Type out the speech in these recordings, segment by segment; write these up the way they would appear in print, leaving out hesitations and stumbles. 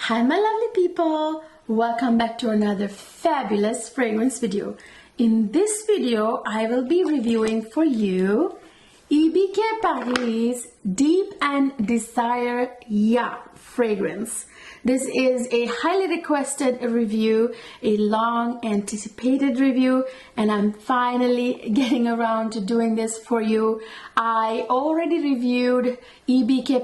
Hi my lovely people, welcome back to another fabulous fragrance video. In this video I will be reviewing for you Paris Deep and Desire Yacht fragrance. This is a highly requested review, a long anticipated review, and I'm finally getting around to doing this for you. I already reviewed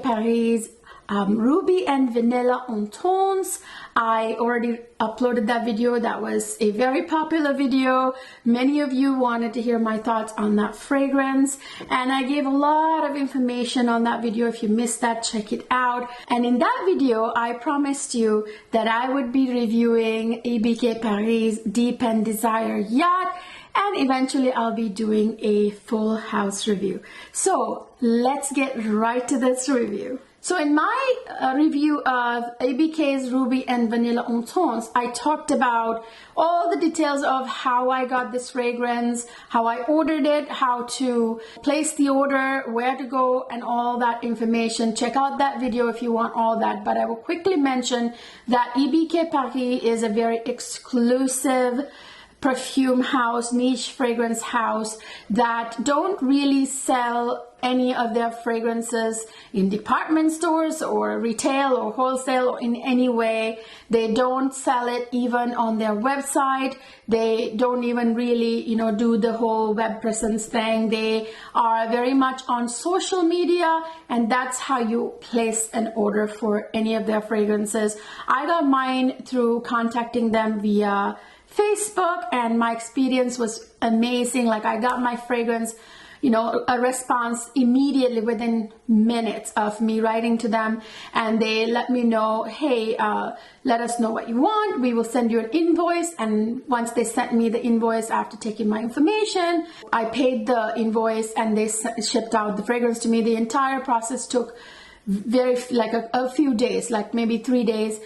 Paris Ruby and Vanilla on Tones. I already uploaded that video. That was a very popular video. Many of you wanted to hear my thoughts on that fragrance, and I gave a lot of information on that video. If you missed that, check it out. And in that video I promised you that I would be reviewing Paris Deep and Desire Yacht, and eventually I'll be doing a full house review. So let's get right to this review. So in my review of ABK's Ruby and Vanilla on Tones, I talked about all the details of how I got this fragrance, how I ordered it, how to place the order, where to go, and all that information. Check out that video if you want all that. But I will quickly mention that Paris is a very exclusive perfume house, niche fragrance house that don't really sell any of their fragrances in department stores or retail or wholesale or in any way. They don't sell it even on their website. They don't even really, do the whole web presence thing. They are very much on social media, and that's how you place an order for any of their fragrances. I got mine through contacting them via Facebook, and my experience was amazing. Like, I got my fragrance, a response immediately within minutes of me writing to them, and they let me know, hey, let us know what you want. We will send you an invoice. And once they sent me the invoice after taking my information, I paid the invoice and they shipped out the fragrance to me. The entire process took a few days, like maybe 3 days.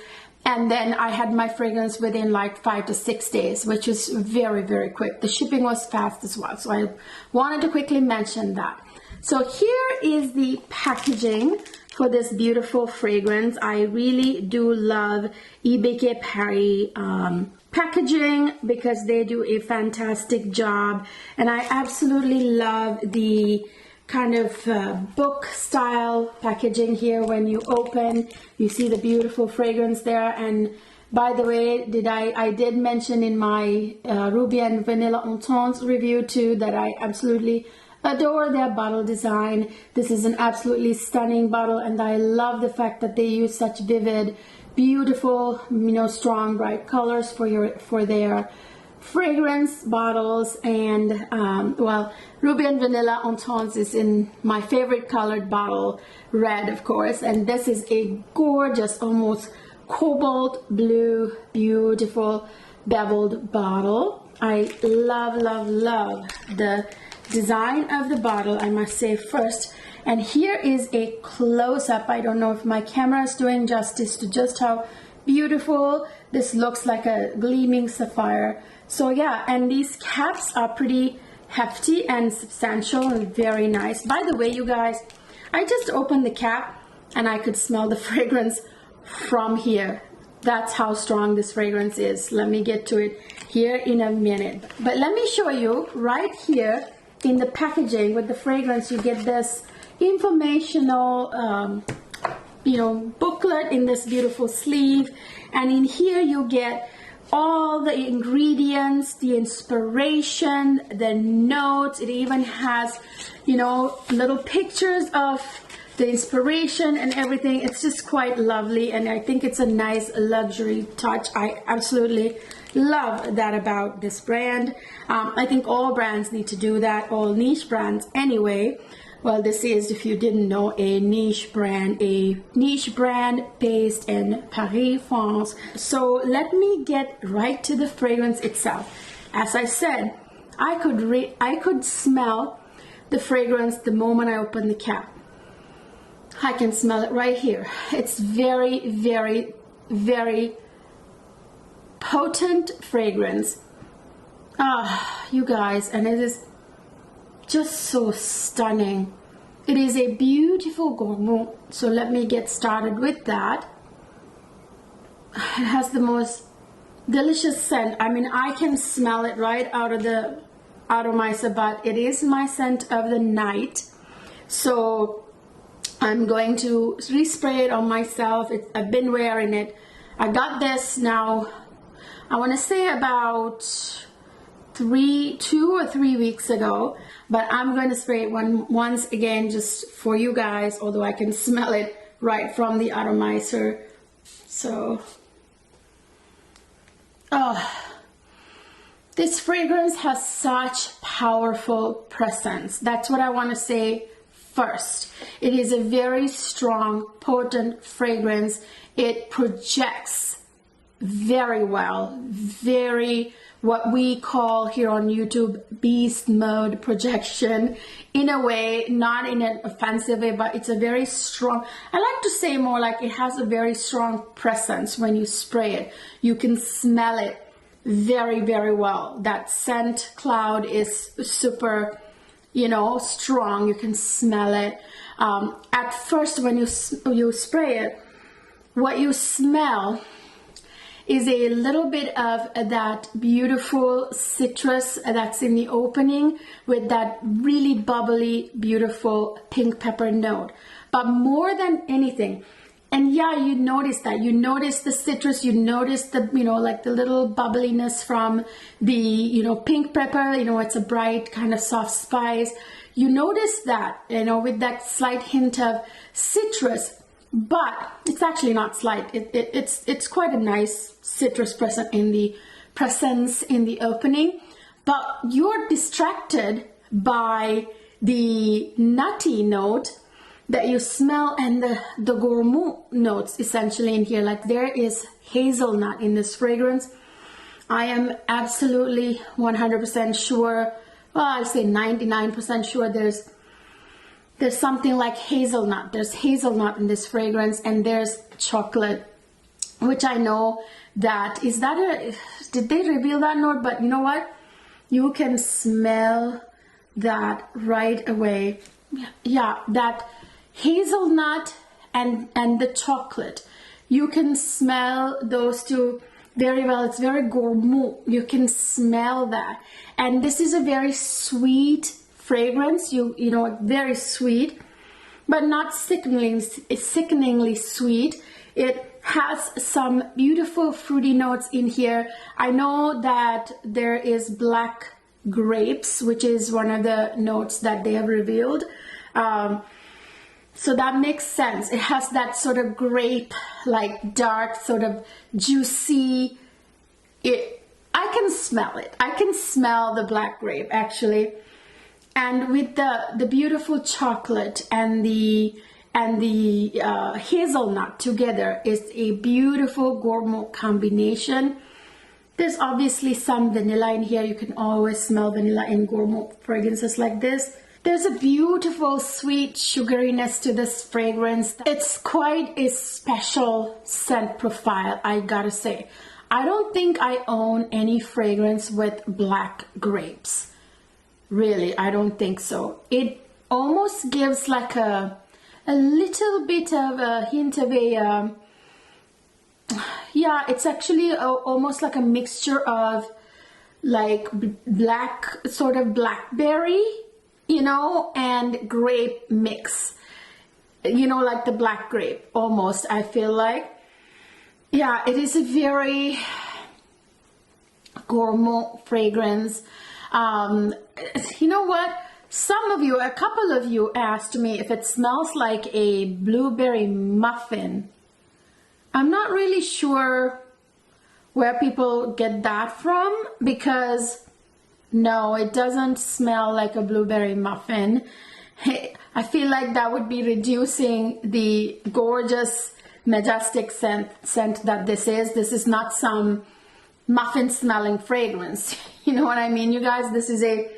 And then I had my fragrance within like 5 to 6 days, which is very, very quick. The shipping was fast as well. So I wanted to quickly mention that. So here is the packaging for this beautiful fragrance. I really do love Paris packaging because they do a fantastic job. And I absolutely love the kind of book style packaging here. When you open, you see the beautiful fragrance there. And by the way, I did mention in my Ruby and Vanilla on Tones review too that I absolutely adore their bottle design. This is an absolutely stunning bottle, and I love the fact that they use such vivid, beautiful, strong, bright colors for their fragrance bottles. And Ruby and Vanilla on Tones is in my favorite colored bottle, red of course, and this is a gorgeous, almost cobalt blue, beautiful beveled bottle. I love the design of the bottle, I must say first. And here is a close-up. I don't know if my camera is doing justice to just how beautiful this looks, like a gleaming sapphire. So yeah, and these caps are pretty hefty and substantial and very nice. By the way, you guys, I just opened the cap and I could smell the fragrance from here. That's how strong this fragrance is. Let me get to it here in a minute. But let me show you right here in the packaging with the fragrance. You get this informational booklet in this beautiful sleeve, and in here you get all the ingredients, the inspiration, the notes. It even has, little pictures of the inspiration and everything. It's just quite lovely, and I think it's a nice luxury touch. I absolutely love that about this brand. I think all brands need to do that, all niche brands anyway. Well, this is, if you didn't know, a niche brand based in Paris, France. So let me get right to the fragrance itself. As I said, I could smell the fragrance the moment I opened the cap. I can smell it right here. It's very, very, very potent fragrance. You guys, and it is just so stunning. It is a beautiful gourmand. So let me get started with that. it has the most delicious scent. I mean, I can smell it right out of my but it is my scent of the night. So I'm going to respray it on myself. I've been wearing it. I got this now, I want to say about 2 or 3 weeks ago, but I'm going to spray it once again just for you guys, although I can smell it right from the atomizer. So, oh, this fragrance has such powerful presence. That's what I want to say first. It is a very strong, potent fragrance. It projects very well, very what we call here on YouTube beast mode projection, in a way, not in an offensive way, but it's a very strong, I like to say more like it has a very strong presence when you spray it. You can smell it very, very well. That scent cloud is super, you know, strong. You can smell it. At first, when you spray it, what you smell is a little bit of that beautiful citrus that's in the opening with that really bubbly, beautiful pink pepper note. But more than anything, and yeah, you notice that. You notice the citrus, you notice the, you know, like the little bubbliness from the, you know, pink pepper, you know, it's a bright kind of soft spice. You notice that, you know, with that slight hint of citrus. But it's actually not slight. It's quite a nice citrus presence in the opening. But you're distracted by the nutty note that you smell and the gourmet notes essentially in here. Like there is hazelnut in this fragrance. I am absolutely 100% sure. Well, I'll say 99% sure there's something like hazelnut. There's hazelnut in this fragrance, and there's chocolate, which I know that, did they reveal that note? But you know what? You can smell that right away. Yeah, that hazelnut and the chocolate. You can smell those two very well. It's very gourmet. You can smell that. And this is a very sweet fragrance, you know, very sweet, but not sickeningly sweet. It has some beautiful fruity notes in here. I know that there is black grapes, which is one of the notes that they have revealed. So that makes sense. It has that sort of grape, like dark, sort of juicy. I can smell it. I can smell the black grape actually. And with the beautiful chocolate and the hazelnut together is a beautiful gourmet combination. There's obviously some vanilla in here. You can always smell vanilla in gourmet fragrances like this. There's a beautiful sweet sugariness to this fragrance. It's quite a special scent profile, I gotta say. I don't think I own any fragrance with black grapes. Really, I don't think so. It almost gives like a little bit of a hint of a, yeah, it's actually almost like a mixture of like black, sort of blackberry, you know, and grape mix. You know, like the black grape, almost, I feel like. Yeah, it is a very gourmet fragrance. You know what? A couple of you asked me if it smells like a blueberry muffin. I'm not really sure where people get that from, because no, it doesn't smell like a blueberry muffin. I feel like that would be reducing the gorgeous, majestic scent that this is. This is not some muffin smelling fragrance. You know what I mean, you guys? This is a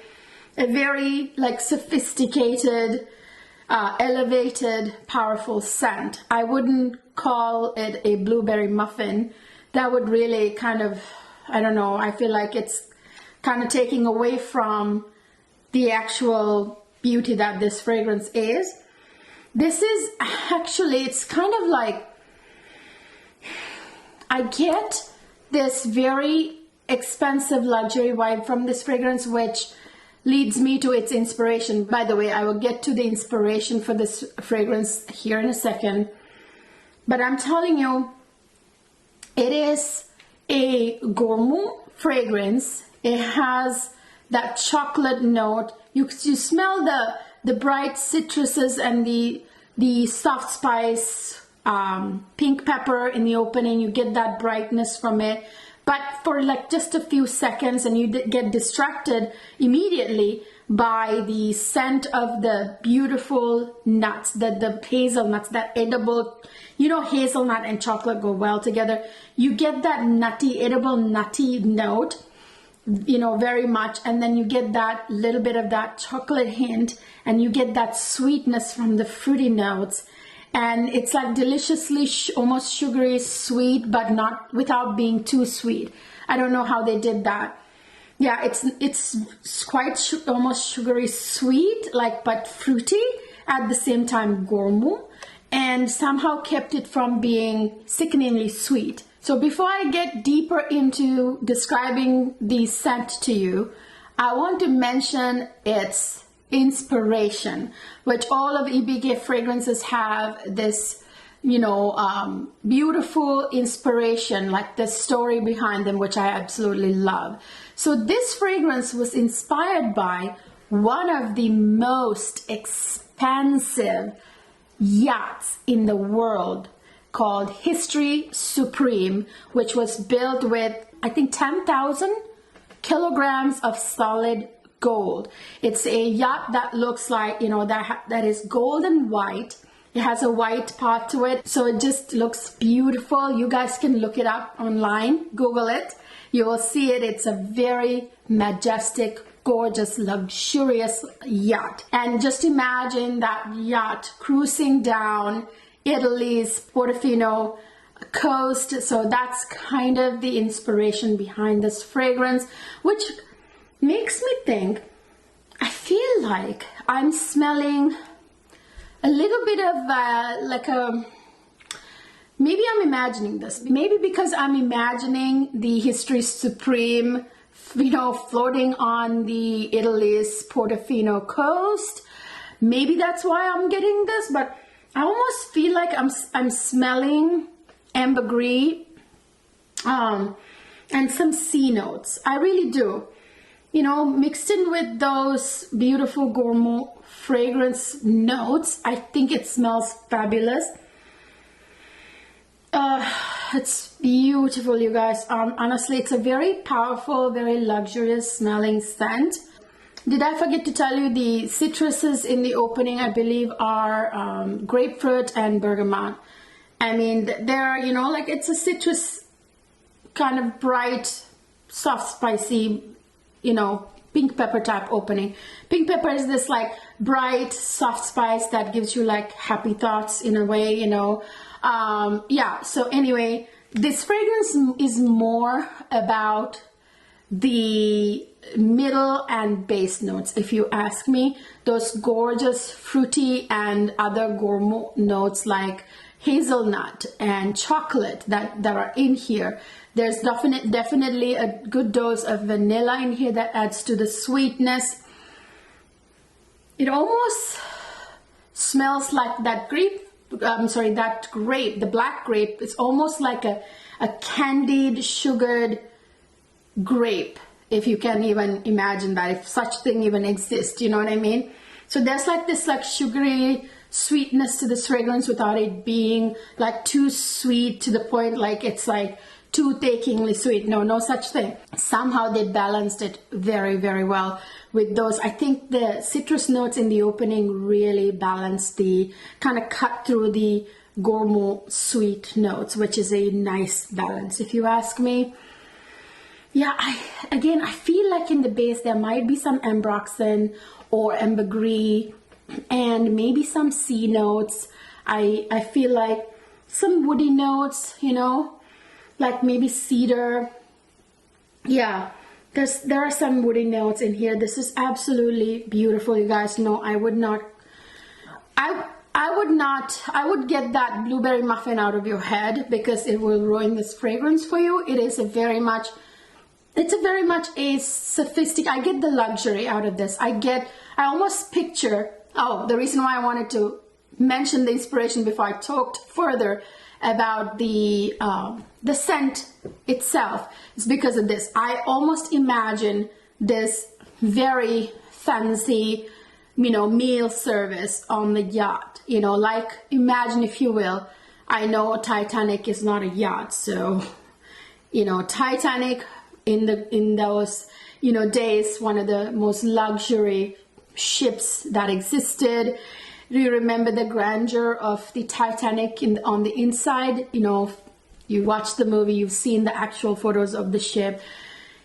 very like sophisticated, elevated, powerful scent. I wouldn't call it a blueberry muffin. That would really kind of, I don't know, I feel like it's kind of taking away from the actual beauty that this fragrance is. This is actually, it's kind of like, I get this very expensive luxury vibe from this fragrance, which leads me to its inspiration. By the way, I will get to the inspiration for this fragrance here in a second. But I'm telling you, it is a gourmet fragrance. It has that chocolate note. You smell the bright citruses and the soft spice, pink pepper in the opening. You get that brightness from it. But for like just a few seconds, and you get distracted immediately by the scent of the beautiful nuts, the hazelnuts, that edible, you know, hazelnut and chocolate go well together. You get that nutty, edible nutty note, you know, very much. And then you get that little bit of that chocolate hint, and you get that sweetness from the fruity notes. And it's like deliciously, almost sugary sweet, but not without being too sweet. I don't know how they did that. Yeah, it's quite almost sugary sweet, like, but fruity at the same time, gourmet, and somehow kept it from being sickeningly sweet. So before I get deeper into describing the scent to you, I want to mention its inspiration, which all of EBK fragrances have this, you know, beautiful inspiration, like the story behind them, which I absolutely love. So this fragrance was inspired by one of the most expensive yachts in the world, called History Supreme, which was built with, I think, 10,000 kilograms of solid gold. It's a yacht that looks like, you know, that is gold and white. It has a white part to it, so it just looks beautiful. You guys can look it up online, Google it. You will see it. It's a very majestic, gorgeous, luxurious yacht. And just imagine that yacht cruising down Italy's Portofino coast. So that's kind of the inspiration behind this fragrance, which makes me think, I feel like I'm smelling a little bit of like a, maybe I'm imagining this, maybe because I'm imagining the History Supreme, you know, floating on the Italy's Portofino coast. Maybe that's why I'm getting this, but I almost feel like I'm smelling ambergris and some sea notes. I really do. You know, mixed in with those beautiful gourmet fragrance notes, I think it smells fabulous. It's beautiful, you guys. Honestly, it's a very powerful, very luxurious smelling scent. Did I forget to tell you the citruses in the opening, I believe, are grapefruit and bergamot. I mean, they're, you know, like, it's a citrus kind of bright, soft, spicy, you know, pink pepper type opening. Pink pepper is this like bright, soft spice that gives you like happy thoughts in a way, you know. Yeah, so anyway, this fragrance is more about the middle and base notes, if you ask me. Those gorgeous fruity and other gourmet notes like hazelnut and chocolate that are in here. There's definitely a good dose of vanilla in here that adds to the sweetness. It almost smells like that grape, that grape, the black grape. It's almost like a candied, sugared grape, if you can even imagine that, if such thing even exists, you know what I mean? So there's like this like sugary sweetness to this fragrance without it being like too sweet to the point like it's like tooth-achingly sweet. No such thing. Somehow they balanced it very, very well with those. I think the citrus notes in the opening really balanced the, kind of cut through the gourmet sweet notes, which is a nice balance, if you ask me. Yeah, I feel like in the base there might be some ambroxan or ambergris and maybe some sea notes. I feel like some woody notes, you know, like maybe cedar. Yeah, there are some woody notes in here. This is absolutely beautiful, you guys. No, I would not. I would get that blueberry muffin out of your head, because it will ruin this fragrance for you. It is it's a very much a sophisticated, I get the luxury out of this. I almost picture, the reason why I wanted to mention the inspiration before I talked further about the scent itself is because of this. I almost imagine this very fancy, meal service on the yacht, like, imagine, if you will, I know Titanic is not a yacht, so, Titanic in those, days, one of the most luxury ships that existed. Do you remember the grandeur of the Titanic on the inside? You watched the movie, you've seen the actual photos of the ship.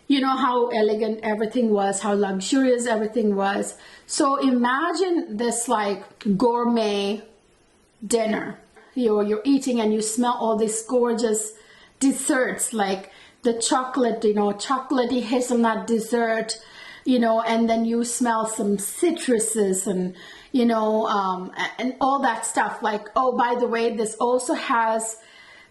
You know how elegant everything was, how luxurious everything was. So imagine this like gourmet dinner. You're eating and you smell all these gorgeous desserts, like the chocolate, chocolatey hazelnut dessert, and then you smell some citruses and, and all that stuff. Like, oh, by the way, this also has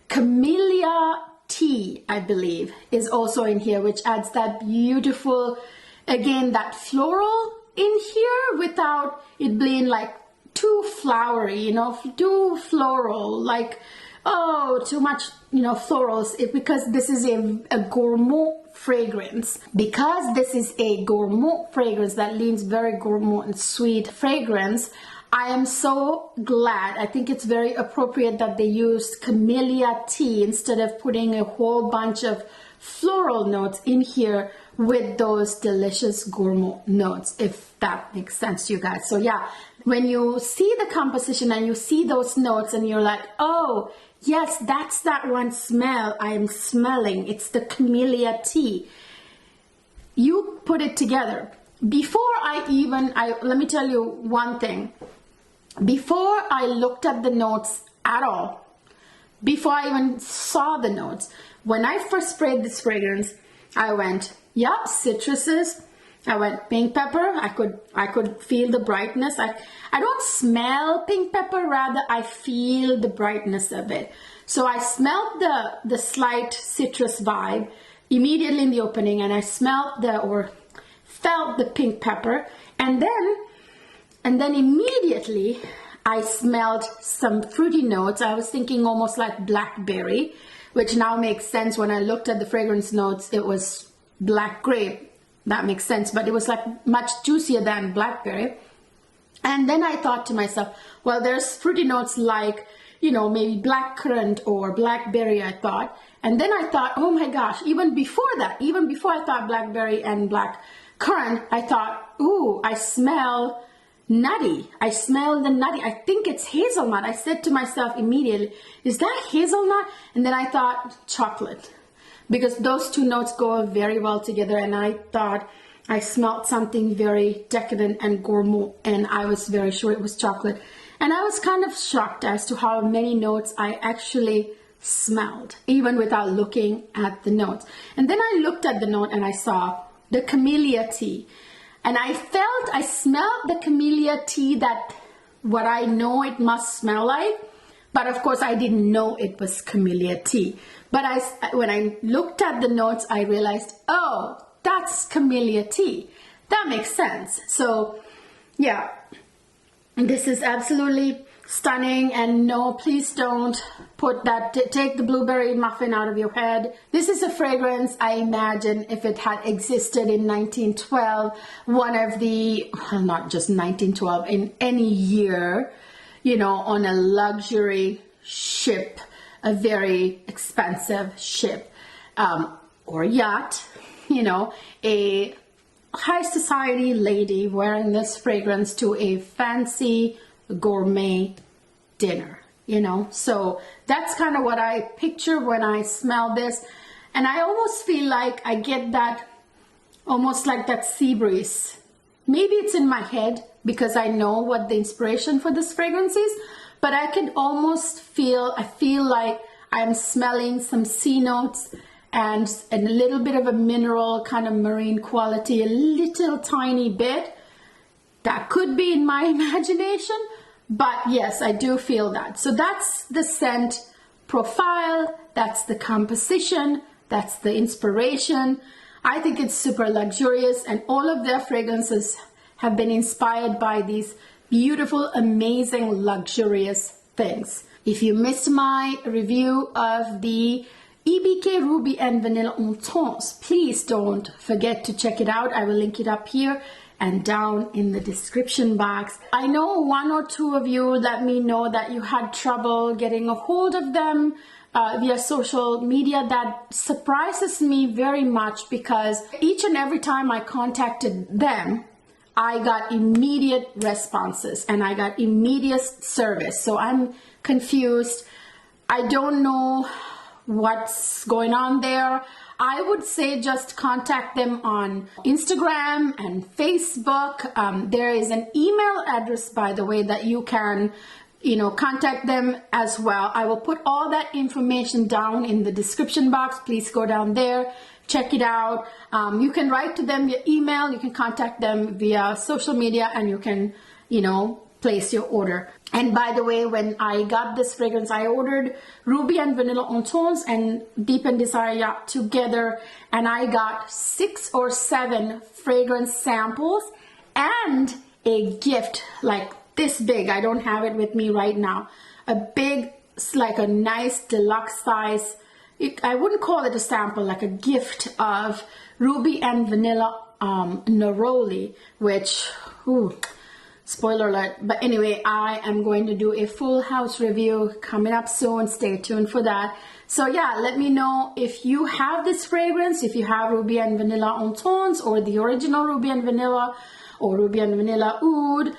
camellia tea, I believe, is also in here, which adds that beautiful, again, that floral in here without it being like too flowery, too floral, like, oh, too much, florals, because this is a gourmet fragrance. Because this is a gourmet fragrance that leans very gourmet and sweet fragrance, I am so glad. I think it's very appropriate that they used camellia tea instead of putting a whole bunch of floral notes in here with those delicious gourmet notes, if that makes sense to you guys. So yeah, when you see the composition and you see those notes and you're like, oh, yes, that's that one smell I am smelling. It's the camellia tea. You put it together. Before let me tell you one thing. Before I looked at the notes at all, before I even saw the notes, when I first sprayed this fragrance, I went, yeah, citruses. I went pink pepper. I could feel the brightness. I don't smell pink pepper, rather I feel the brightness of it. So I smelled the slight citrus vibe immediately in the opening, and I felt the pink pepper, and then immediately I smelled some fruity notes. I was thinking almost like blackberry, which now makes sense. When I looked at the fragrance notes, it was black grape. That makes sense, but it was like much juicier than blackberry. And then I thought to myself, well, there's fruity notes like, maybe blackcurrant or blackberry, I thought. And then I thought, oh my gosh, even before I thought blackberry and blackcurrant, I thought, ooh, I smell nutty. I smell the nutty. I think it's hazelnut. I said to myself immediately, is that hazelnut? And then I thought chocolate, because those two notes go very well together. And I thought I smelled something very decadent and gourmet, and I was very sure it was chocolate. And I was kind of shocked as to how many notes I actually smelled, even without looking at the notes. And then I looked at the note and I saw the camellia tea. And I smelled the camellia tea, that what I know it must smell like. But of course, I didn't know it was camellia tea. But when I looked at the notes, I realized, oh, that's camellia tea. That makes sense. So yeah, this is absolutely stunning. And no, please don't put that, take the blueberry muffin out of your head. This is a fragrance, I imagine, if it had existed in 1912, one of the, well, not just 1912, in any year, on a luxury ship, a very expensive ship, or yacht, a high society lady wearing this fragrance to a fancy gourmet dinner, so that's kind of what I picture when I smell this. And I almost feel like I get that, almost like that sea breeze. Maybe it's in my head because I know what the inspiration for this fragrance is, but I can almost I feel like I'm smelling some sea notes and a little bit of a mineral kind of marine quality, a little tiny bit. That could be in my imagination, But yes, I do feel that. So that's the scent profile, that's the composition, that's the inspiration. I think it's super luxurious, and all of their fragrances have been inspired by these beautiful, amazing, luxurious things. If you missed my review of the EBK Ruby and Vanilla Intense, please don't forget to check it out. I will link it up here and down in the description box. I know one or two of you let me know that you had trouble getting a hold of them via social media. That surprises me very much, because each and every time I contacted them, I got immediate responses and I got immediate service. So I'm confused. I don't know what's going on there. I would say just contact them on Instagram and Facebook. There is an email address, by the way, that you can, contact them as well. I will put all that information down in the description box. Please go down there, check it out. You can write to them via email, you can contact them via social media, and you can, place your order. And by the way, when I got this fragrance, I ordered Ruby and Vanilla Intense and Deep and Desire Yacht together, and I got 6 or 7 fragrance samples and a gift like this big. I don't have it with me right now. A big, like a nice deluxe size, I wouldn't call it a sample, like a gift of Ruby and Vanilla Neroli, which, spoiler alert. But anyway, I am going to do a full house review coming up soon. Stay tuned for that. So yeah, let me know if you have this fragrance, if you have Ruby and Vanilla Intense or the original Ruby and Vanilla or Ruby and Vanilla Oud.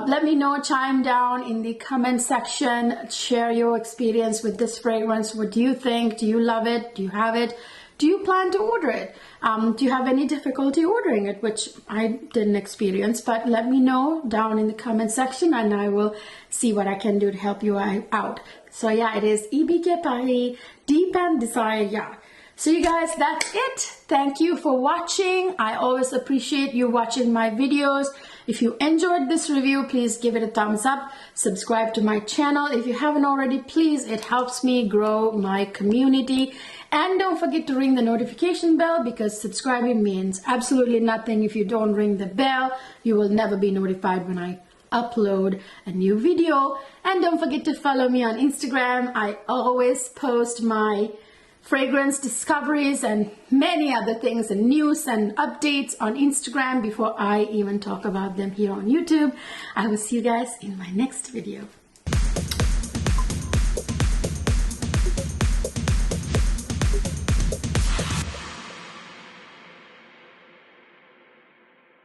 Let me know, chime down in the comment section, share your experience with this fragrance. What do you think? Do you love it? Do you have it? Do you plan to order it? Do you have any difficulty ordering it, which I didn't experience, but let me know down in the comment section and I will see what I can do to help you out. So yeah, it is EBK Paris Deep and Desire Yacht. So you guys, that's it. Thank you for watching. I always appreciate you watching my videos. If you enjoyed this review, please give it a thumbs up. Subscribe to my channel if you haven't already, please. It helps me grow my community. And don't forget to ring the notification bell, because subscribing means absolutely nothing if you don't ring the bell. You will never be notified when I upload a new video. And don't forget to follow me on Instagram. I always post my fragrance discoveries and many other things and news and updates on Instagram before I even talk about them here on YouTube. I will see you guys in my next video.